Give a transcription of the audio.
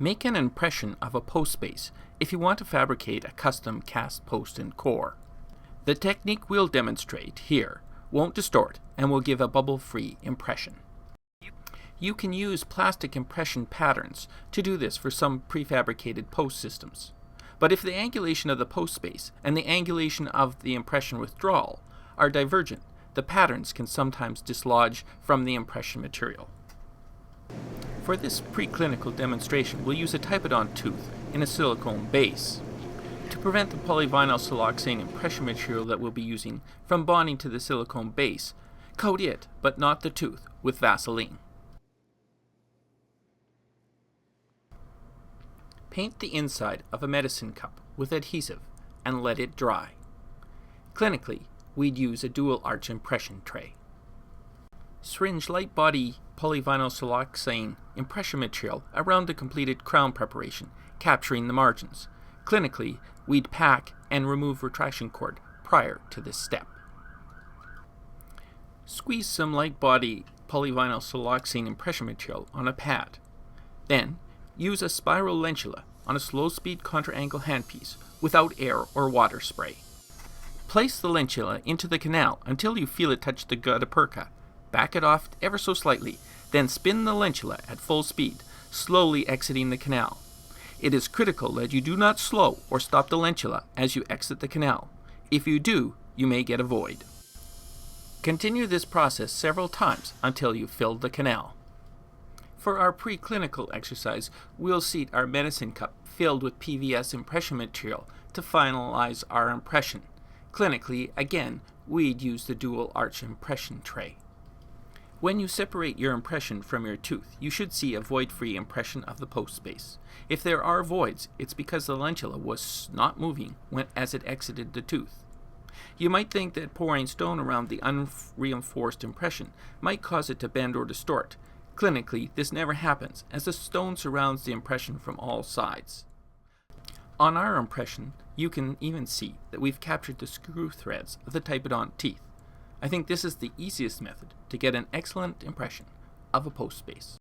Make an impression of a post base if you want to fabricate a custom cast post and core. The technique we'll demonstrate here won't distort and will give a bubble-free impression. You can use plastic impression patterns to do this for some prefabricated post systems. But if the angulation of the post space and the angulation of the impression withdrawal are divergent, the patterns can sometimes dislodge from the impression material. For this preclinical demonstration, we'll use a Typodon tooth in a silicone base. To prevent the polyvinyl siloxane impression material that we'll be using from bonding to the silicone base, coat it, but not the tooth, with Vaseline. Paint the inside of a medicine cup with adhesive and let it dry. Clinically, we'd use a dual arch impression tray. Syringe light body polyvinyl siloxane impression material around the completed crown preparation, capturing the margins. Clinically, we'd pack and remove retraction cord prior to this step. Squeeze some light body polyvinyl siloxane impression material on a pad. Then, use a spiral lentula on a slow speed contra-angle handpiece without air or water spray. Place the lentula into the canal until you feel it touch the gutta perca. Back it off ever so slightly, then spin the lentula at full speed, slowly exiting the canal. It is critical that you do not slow or stop the lentula as you exit the canal. If you do, you may get a void. Continue this process several times until you've filled the canal. For our preclinical exercise, we'll seat our medicine cup filled with PVS impression material to finalize our impression. Clinically, again, we'd use the dual arch impression tray. When you separate your impression from your tooth, you should see a void-free impression of the post space. If there are voids, it's because the lentula was not moving as it exited the tooth. You might think that pouring stone around the unreinforced impression might cause it to bend or distort. Clinically, this never happens, as the stone surrounds the impression from all sides. On our impression, you can even see that we've captured the screw threads of the Typodon teeth. I think this is the easiest method to get an excellent impression of a post space.